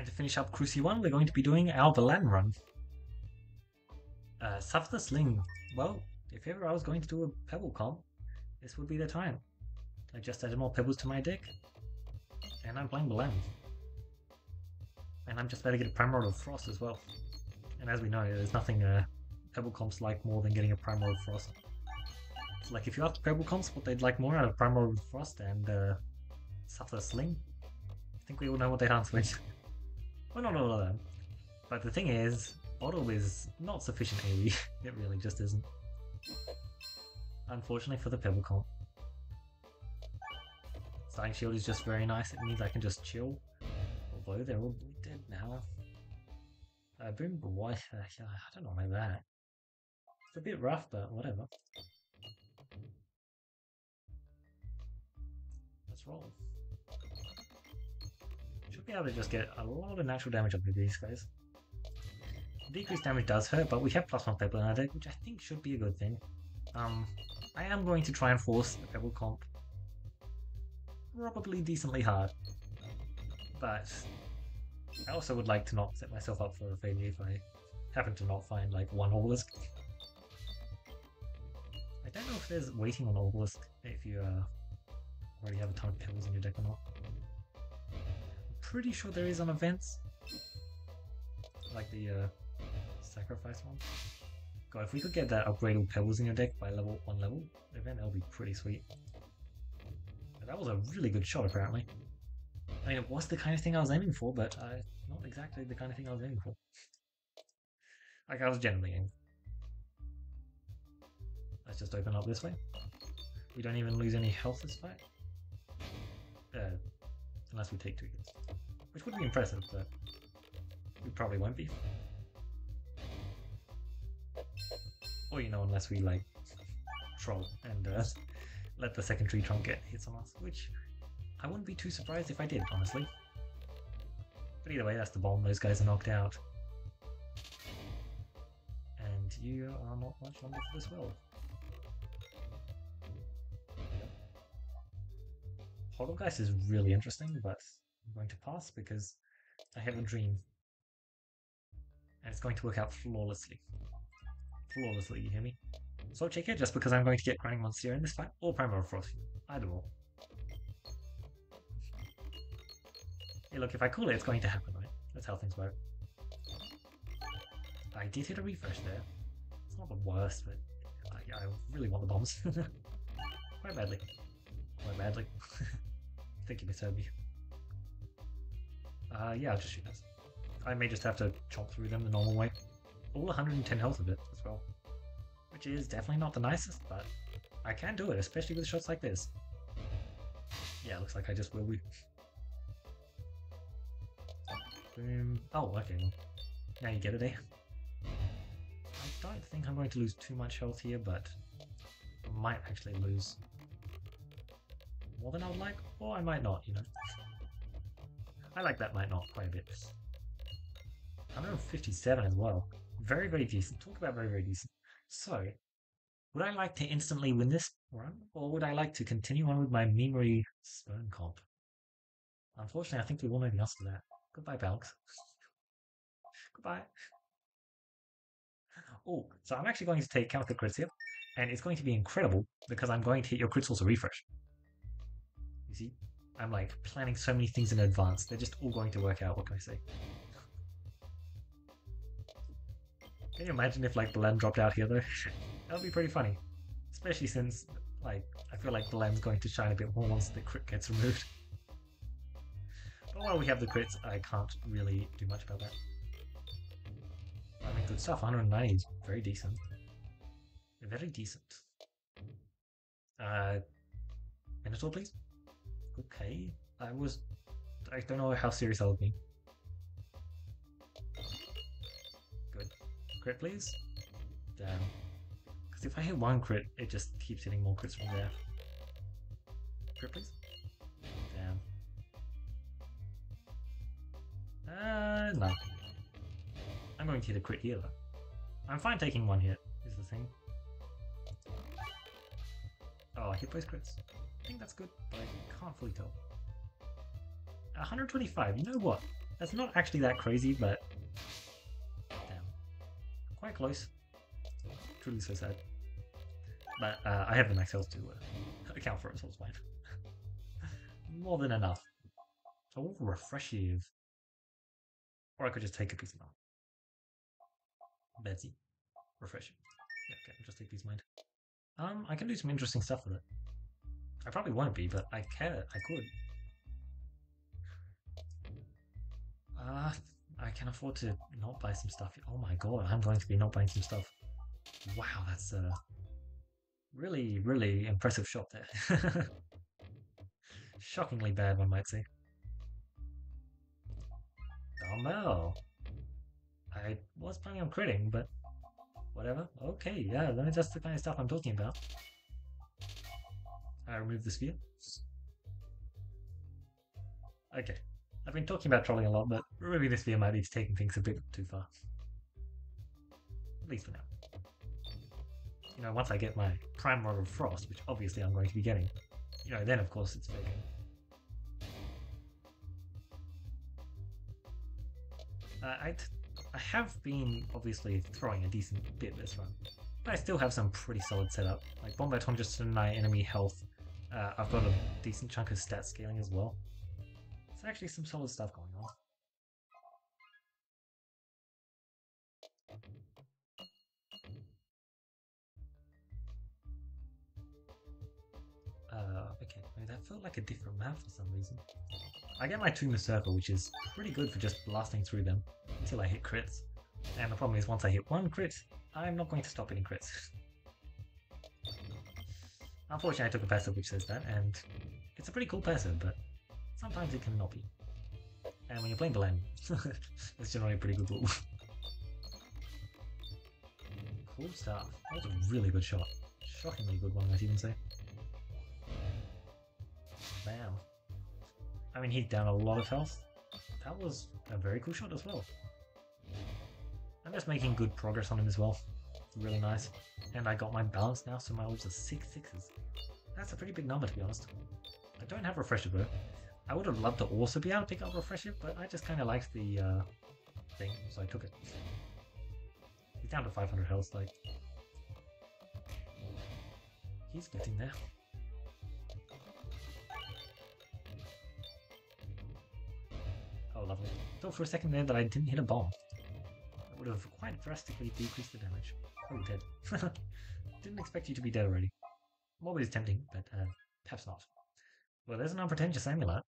And to finish up Cruci 1, we're going to be doing our Ballanx run. Suffer the Sling. Well, if ever I was going to do a pebble comp, this would be the time. I just added more pebbles to my deck, and I'm playing Ballanx. And I'm just about to get a Primal of Frost as well. And as we know, there's nothing pebble comps like more than getting a Primal of Frost. So like if you ask pebble comps what they'd like more out of Primal of Frost and Suffer the Sling, I think we all know what they'd answer is. Well, not all of them. But the thing is, Bottle is not sufficient AoE. It really just isn't. Unfortunately for the pebble comp. Starting Shield is just very nice. It means I can just chill. Although they're all dead now. Boom, but why? I don't know about that. It's a bit rough, but whatever. Let's roll. Should be able to just get a lot of natural damage up with these guys. Decreased damage does hurt, but we have +1 Pebble in our deck, which I think should be a good thing. I am going to try and force the Pebble comp probably decently hard, but I also would like to not set myself up for a failure if I happen to not find like one Orbelisk. I don't know if there's waiting on Orbelisk if you already have a ton of Pebbles in your deck or not. I'm pretty sure there is on events, like the sacrifice one. God, if we could get that upgradable Pebbles in your deck by one level event, that would be pretty sweet. But that was a really good shot, apparently. I mean, it was the kind of thing I was aiming for, but not exactly the kind of thing I was aiming for. Like, I was generally aiming. Let's just open up this way. We don't even lose any health this fight. Unless we take 2 hits. Which would be impressive, but we probably won't be. Or, you know, unless we, like, troll and let the second tree trunk get hits on us, which I wouldn't be too surprised if I did, honestly. But either way, that's the bomb. Those guys are knocked out. And you are not much longer for this world. Poltergeist is really interesting, but I'm going to pass because I have a dream. And it's going to work out flawlessly. Flawlessly, you hear me? So check it just because I'm going to get Grinding Monster in this fight, or Primal Frost, either or. Hey look, if I call it, it's going to happen, right? That's how things work. I did hit a refresh there. It's not the worst, but I really want the bombs. Quite badly. Quite badly. Thank you, Miss Herbie. Yeah, I'll just shoot this. I may just have to chomp through them the normal way. All 110 health of it as well. Which is definitely not the nicest, but I can do it, especially with shots like this. Yeah, looks like I just will be. Boom. Oh, okay. Now you get it, eh? I don't think I'm going to lose too much health here, but I might actually lose more than I would like, or I might not, you know. I like that might not quite a bit. 157 as well. Very, very decent. Talk about very, very decent. So, would I like to instantly win this run, or would I like to continue on with my memory stone comp? Unfortunately, I think we all know the answer to that. Goodbye, Ballanx. Goodbye. Oh, so I'm actually going to take counter crits here, and it's going to be incredible because I'm going to hit your crits also refresh. You see? I'm like planning so many things in advance. They're just all going to work out, what can I say? Can you imagine if like Ballanx dropped out here though? That would be pretty funny. Especially since like I feel like Ballanx is going to shine a bit more once the crit gets removed. But while we have the crits, I can't really do much about that. I mean, good stuff. 190 is very decent. Very decent. Minotaur, please. Okay. I don't know how serious I would be. Good. Crit, please. Damn. Because if I hit one crit, it just keeps hitting more crits from there. Crit, please. Damn. No. I'm going to hit a crit here, though. I'm fine taking one hit, is the thing. Oh, I hit both crits. I think that's good, but I can't fully tell. 125, you know what? That's not actually that crazy, but damn, quite close. Truly so sad. But I have the max health to account for it, so it's fine. More than enough. Oh, refreshive. Or I could just take a piece of mind. Betsy. Refreshing. Yeah, okay, I'll just take piece of mind. I can do some interesting stuff with it. I probably won't be, but I could. I can afford to not buy some stuff. Oh my god, I'm going to be not buying some stuff. Wow, that's a really, really impressive shot there. Shockingly bad, one might say. Dumbbell. I was planning on critting, but whatever. Okay, yeah, that's the kind of stuff I'm talking about. I remove the sphere. Okay. I've been talking about trolling a lot, but removing the sphere might be taking things a bit too far. At least for now. You know, once I get my Prime Rod of Frost, which obviously I'm going to be getting, you know, then of course it's fair game. I have been obviously throwing a decent bit this run, but I still have some pretty solid setup. Like Bomb Baton just to deny enemy health. I've got a decent chunk of stat scaling as well. It's actually some solid stuff going on. Okay, I mean, that felt like a different map for some reason. I get my 2 Berserker, which is pretty good for just blasting through them until I hit crits. And the problem is once I hit 1 crit, I'm not going to stop hitting crits. Unfortunately, I took a passive which says that, and it's a pretty cool passive, but sometimes it can not be. And when you're playing Ballanx, it's generally a pretty good rule. Cool stuff. That was a really good shot. Shockingly good one, I'd even say. Bam. I mean, he's down a lot of health. That was a very cool shot as well. I'm just making good progress on him as well. It's really nice. And I got my balance now, so my orbs are 6 6s. That's a pretty big number, to be honest. I don't have Refresher though. I would have loved to also be able to pick up Refresher, but I just kind of liked the thing, so I took it. He's down to 500 health, like. He's getting there. Oh, lovely. Thought for a second there that I didn't hit a bomb. That would have quite drastically decreased the damage. Oh, you're dead. Didn't expect you to be dead already. Morbid is tempting, but perhaps not. Well, there's an unpretentious amulet.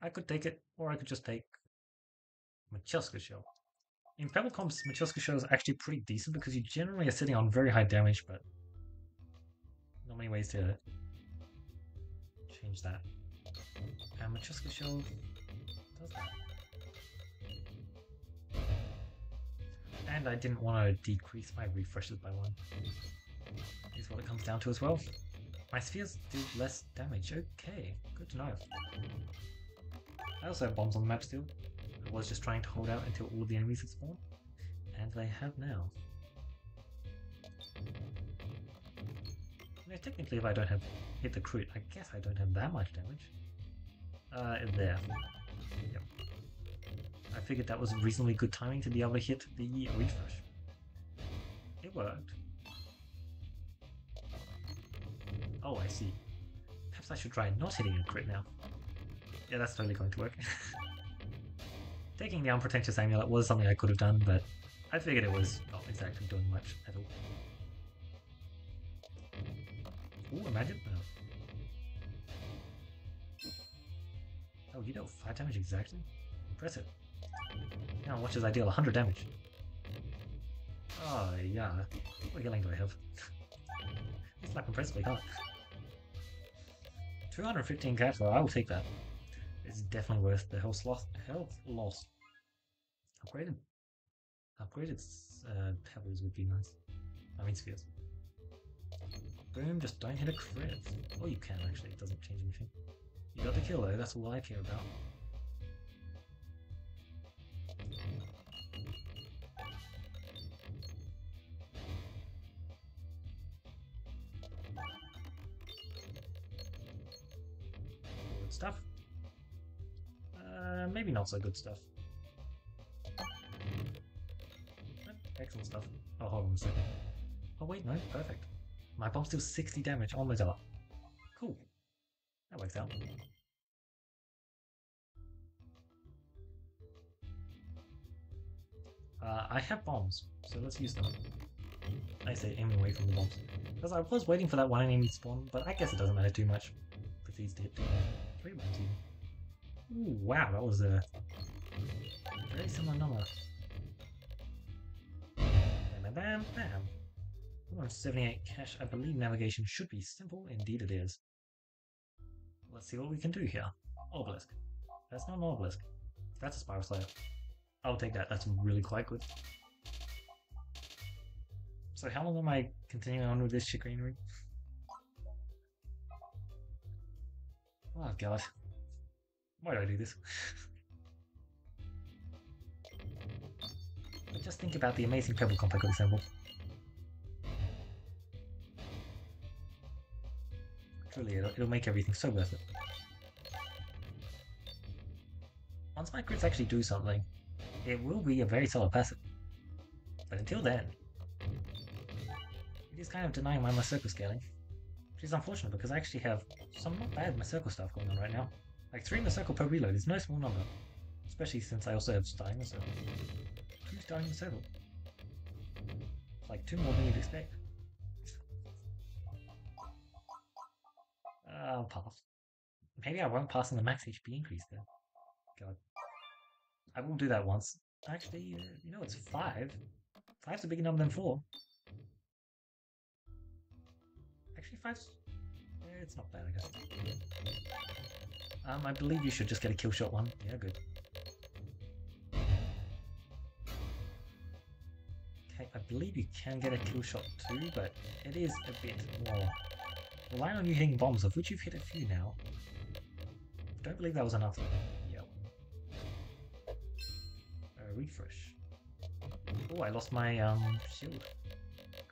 I could take it, or I could just take Machuska Shell. In Pebble comps, Machuska Shell is actually pretty decent because you generally are sitting on very high damage, but not many ways to change that. And Machuska Shell does that. And I didn't want to decrease my refreshes by 1. Is what it comes down to as well. My spheres do less damage. Okay, good to know. I also have bombs on the map still. I was just trying to hold out until all the enemies had spawned. And they have now. Now, technically if I don't have hit the crit, I guess I don't have that much damage. There. Yep. I figured that was reasonably good timing to be able to hit the refresh. It worked. Oh, I see. Perhaps I should try not hitting a crit now. Yeah, that's totally going to work. Taking the unpretentious amulet was something I could have done, but I figured it was not exactly doing much at all. Ooh, imagine. Oh, you dealt 5 damage exactly? Impressive. Now watch as I deal 100 damage. Oh, yeah. What healing do I have? It's like impressively hard. 215 cash though, I will take that. It's definitely worth the health loss. Upgraded pebbles would be nice. I mean spheres. Boom, just don't hit a crit. Oh, you can actually, it doesn't change anything. You got the kill though, that's all I care about. Good stuff. Maybe not so good stuff. Excellent stuff. Oh, hold on a second. Oh wait, no, perfect. My bomb's still 60 damage on the dot. Cool. That works out. I have bombs, so let's use them. I say aiming away from the bombs. Because I was waiting for that one enemy spawn, but I guess it doesn't matter too much. If these to hit too much. 3 bombs even. Ooh, wow, that was a very similar number. Bam, bam, bam, bam. 178 cash. I believe navigation should be simple. Indeed it is. Let's see what we can do here. Orbelisk. That's not an Orbelisk. That's a Spiral Slayer. I'll take that. That's really quite good. So how long am I continuing on with this chicanery? Oh god. Why do I do this? But just think about the amazing pebble comp I could assemble. Truly, it'll make everything so worth it. Once my crits actually do something, it will be a very solid passive. But until then, it is kind of denying my circle scaling. Which is unfortunate because I actually have some not bad circle stuff going on right now. Like 3 circle per reload is no small number. Especially since I also have starting circle. 2 starting circle. It's like 2 more than you'd expect. I'll pass. Maybe I won't pass on the max HP increase though. God. I will do that once. Actually, you know, it's 5. 5's a bigger number than 4. Actually, 5's... it's not bad, I guess. I believe you should just get a kill shot one. Yeah, good. Okay, I believe you can get a kill shot too, but it is a bit more relying on you hitting bombs, of which you've hit a few now. Don't believe that was enough. Yeah. Refresh. Oh, I lost my shield.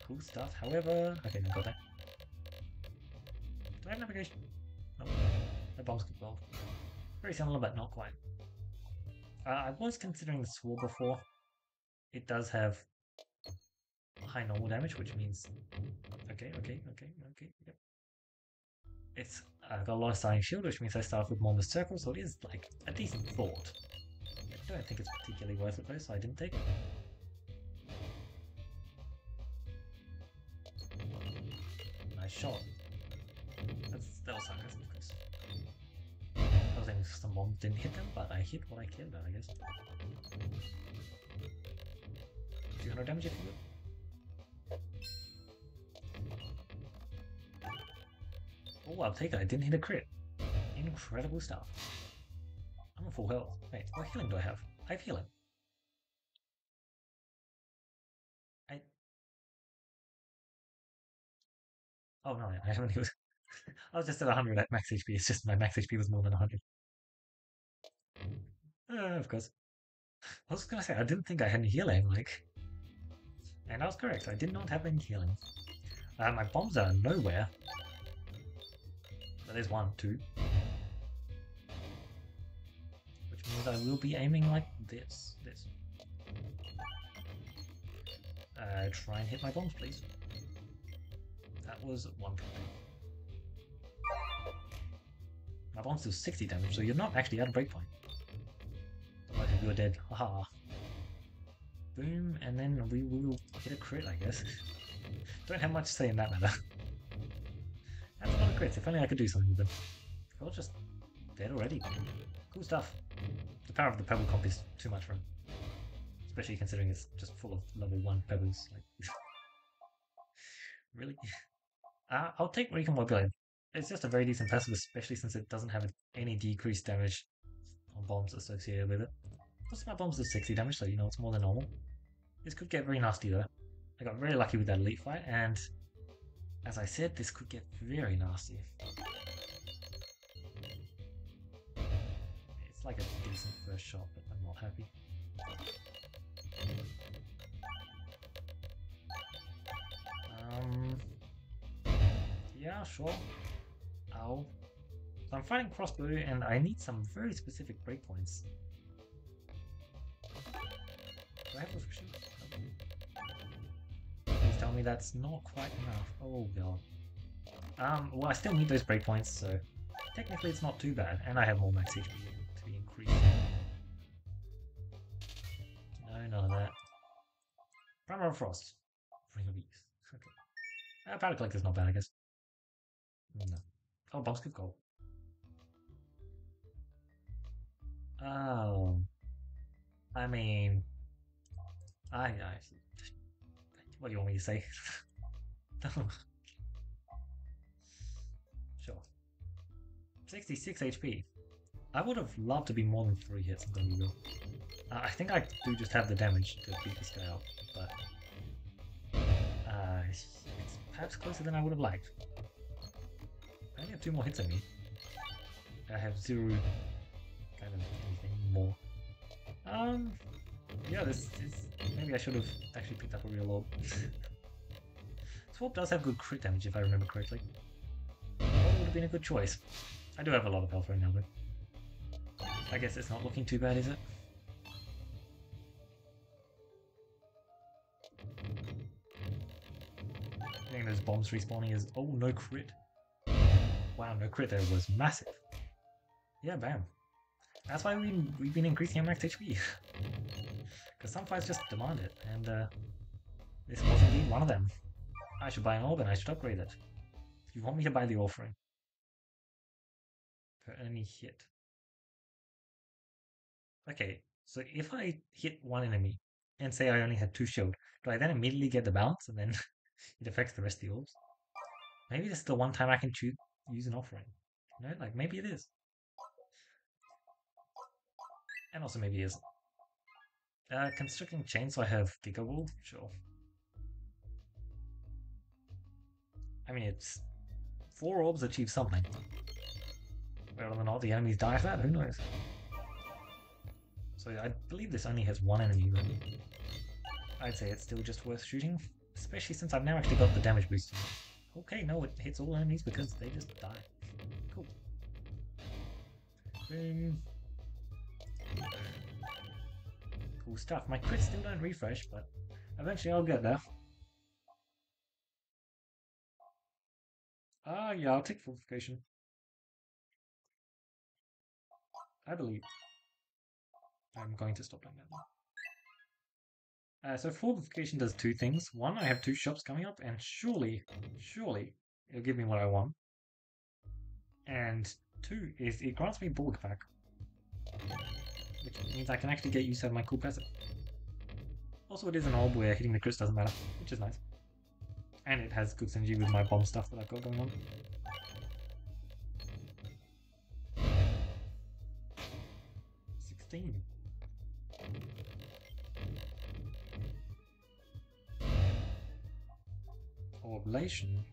Cool stuff. However, okay, no, got that. Do I have navigation? No. The bombs could roll. Very similar, but not quite. I was considering the sword before. It does have high normal damage, which means okay, yep. It's got a lot of starting shield, which means I start with more circles, so it is like a decent thought. I don't think it's particularly worth it though, so I didn't take it. Nice shot. That was sarcasm, of course. I was thinking some bombs didn't hit them, but I hit what I cared about, I guess. 200 damage if you would. Oh, I'll take it. I didn't hit a crit. Incredible stuff. I'm at full health. Wait, what healing do I have? I have healing. Oh no, I haven't healed. I was just at 100 at max HP. It's just my max HP was more than 100. Of course. I was gonna say, I didn't think I had any healing, like... And I was correct, I did not have any healing. My bombs are nowhere. But there's 1, 2. Which means I will be aiming like this. Try and hit my bombs, please. That was 1 point. My bombs do 60 damage, so you're not actually at a breakpoint. Otherwise you're dead. Haha. Boom, and then we will hit a crit, I guess. Don't have much to say in that matter. That's a lot of crits. If only I could do something with them. They're all just dead already. Cool stuff. The power of the pebble comp is too much for him. Especially considering it's just full of level 1 pebbles. Like, really? I'll take Recon Mobility. It's just a very decent passive, especially since it doesn't have any decreased damage on bombs associated with it. Plus my bombs do 60 damage, so you know it's more than normal. This could get very nasty though. I got very lucky with that elite fight, and as I said, this could get very nasty. It's like a decent first shot, but I'm not happy. Yeah, sure. Ow. So I'm fighting crossbow, and I need some very specific breakpoints. Do I have refreshing? me that's not quite enough. Oh god. Well, I still need those breakpoints, so technically it's not too bad, and I have more max HP to be increased. No, none of that. Primer of Frost. Ring of Ease. Okay. Powder Collector's not bad, I guess. No. Oh, Bombs of Gold. Oh. I mean... I what do you want me to say? Sure. 66 HP. I would have loved to be more than 3 hits, I'm gonna be real. I think I do just have the damage to beat this guy up, but... it's perhaps closer than I would have liked. I only have 2 more hits on me. I have 0 kind of anything more. Yeah, this is... Maybe I should have actually picked up a real orb. Swap does have good crit damage if I remember correctly. That would have been a good choice. I do have a lot of health right now, though. I guess it's not looking too bad, is it? Getting those bombs respawning is... Oh, no crit. Wow, no crit there was massive. Yeah, bam. That's why we've been increasing our max HP. Because some fights just demand it, and this was indeed one of them. I should buy an orb and I should upgrade it. If you want me to buy the offering. Per enemy hit. Okay, so if I hit one enemy and say I only had 2 shield, do I then immediately get the balance and then it affects the rest of the orbs? Maybe this is the one time I can use an offering. You know, like maybe it is. And also maybe it isn't. Constructing chain, so I have Giga Wall? Sure. I mean, it's 4 orbs achieve something. Whether or not the enemies die for that, who knows? So I believe this only has 1 enemy, but I'd say it's still just worth shooting, especially since I've now actually got the damage boost. Okay, no, it hits all enemies because they just die. Cool. Boom. Cool stuff. My crits still don't refresh, but eventually I'll get there. Yeah, I'll take fortification. I believe. I'm going to stop doing that now. So fortification does 2 things. 1, I have 2 shops coming up, and surely it'll give me what I want. And 2 is it grants me bulk pack, which means I can actually get use out of my cool passive. Also, it is an orb where hitting the crits doesn't matter, which is nice. And it has good synergy with my bomb stuff that I've got going on. Orbelation.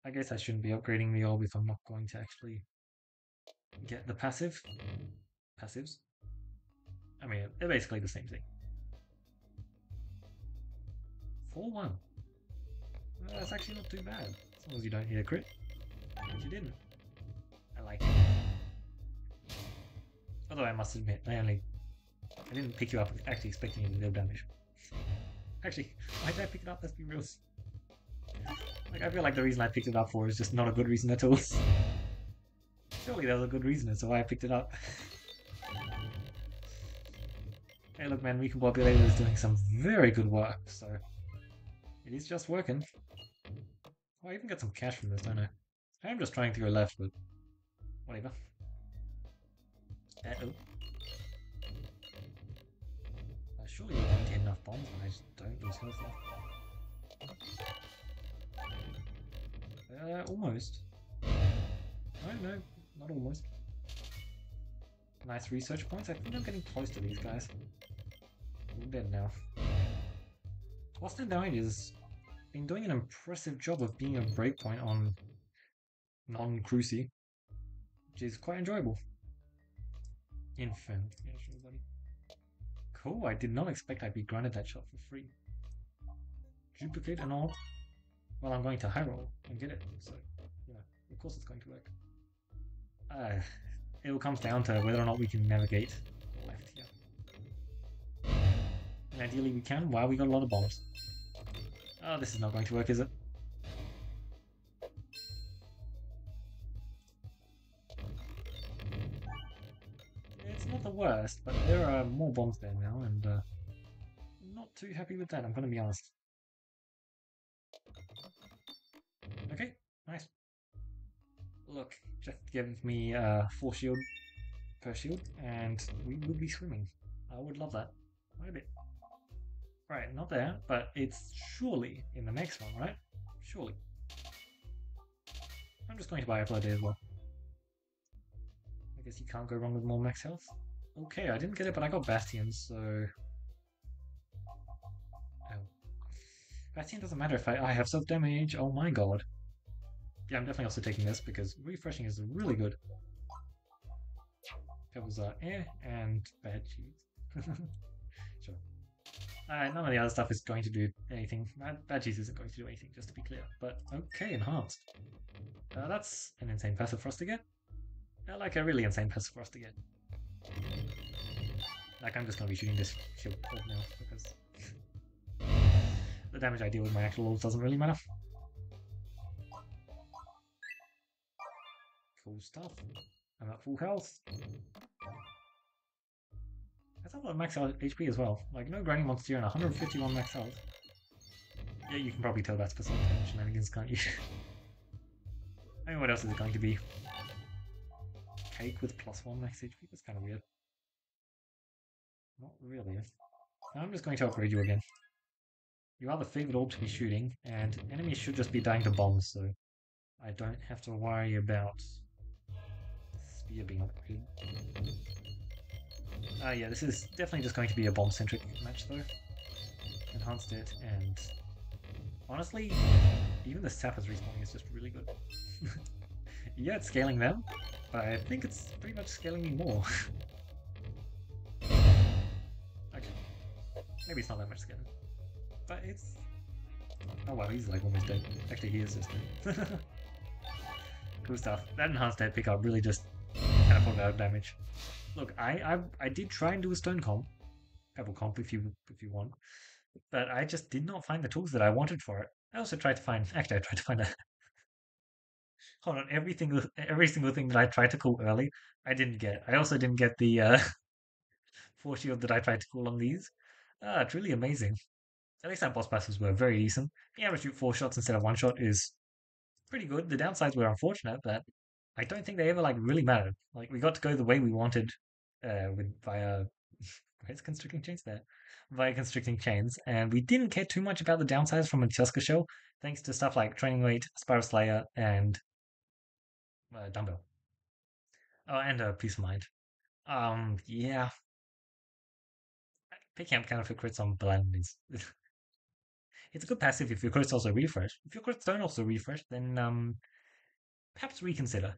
I guess I shouldn't be upgrading the orb if I'm not going to actually get the passives. I mean, they're basically the same thing. 4-1. Well, that's actually not too bad, as long as you don't hit a crit. Which you didn't. I like it. Although I must admit, I didn't pick you up actually expecting you to deal damage. Actually, why did I pick it up? Let's be real. Like, I feel like the reason I picked it up for is just not a good reason at all. Surely there was a good reason as to why I picked it up. Hey look man, Recombobulator is doing some very good work, so it is just working. Oh, I even get some cash from this, don't I? I am just trying to go left, but whatever. Uh-oh. Surely you're going to hit enough bombs when I just don't lose health left. Almost. No, not almost. Nice research points. I think I'm getting close to these guys. I'm dead now. Austin Died has been doing an impressive job of being a breakpoint on non-Cruci, which is quite enjoyable. Infant. Yeah, sure, buddy. Cool, I did not expect I'd be granted that shot for free. Duplicate an orb. Well, I'm going to high roll and get it, so, you know, of course it's going to work. It all comes down to whether or not we can navigate left here. And ideally we can. Wow, we got a lot of bombs. Oh, this is not going to work, is it? It's not the worst, but there are more bombs there now, and not too happy with that, I'm gonna be honest. Okay, nice. Look, just give me 4 shield per shield, and we would be swimming. I would love that. Quite a bit. Right, not there, but it's surely in the next one, right? Surely. I'm just going to buy a flooded as well. I guess you can't go wrong with more max health. Okay, I didn't get it, but I got Bastions, so... Oh. Bastion doesn't matter if I have self-damage, oh my god. Yeah, I'm definitely also taking this, because refreshing is really good. Pebbles are and bad cheese. Sure. None of the other stuff is going to do anything. Bad cheese isn't going to do anything, just to be clear. But okay, enhanced. That's an insane passive for us to get. Like a really insane passive for us to get. Like, I'm just going to be shooting this shield now, because the damage I deal with my actual orbs doesn't really matter. Cool stuff. I'm at full health. That's a lot of max HP as well. Like, no grinding monster and 151 max health. Yeah, you can probably tell that's for some shenanigans, can't you? I mean, what else is it going to be? Cake with +1 max HP? That's kind of weird. Not really. I'm just going to upgrade you again. You are the favorite orb to be shooting, and enemies should just be dying to bombs, so I don't have to worry about spear being upgraded. Yeah, this is definitely just going to be a bomb-centric match, though. Enhanced it, and honestly, even the sappers respawning is just really good. Yeah, it's scaling them, but I think it's pretty much scaling me more. Okay. Maybe it's not that much scaling. But it's... Oh wow, he's like almost dead. Actually, he is just dead. Cool stuff. That enhanced head pickup really just catapulted out damage. Look, I did try and do a stone comp, pebble comp if you want, but I just did not find the tools that I wanted for it. I also tried to find... Actually, I tried to find a... Hold on, every single thing that I tried to call early, I didn't get. I also didn't get the 4 shield that I tried to call on these. It's really amazing. At least that boss passes were very decent. Being able to shoot 4 shots instead of 1 shot is pretty good. The downsides were unfortunate, but I don't think they ever like really mattered. Like, we got to go the way we wanted with via where's constricting chains there? Via constricting chains, and we didn't care too much about the downsides from a Tusker shell, thanks to stuff like Training Weight, Spiral Slayer, and Dumbbell. Oh, and Peace of Mind. Yeah. Picking up counterfeit crits on Ballanx is it's a good passive if your crits also refresh. If your crits don't also refresh, then perhaps reconsider.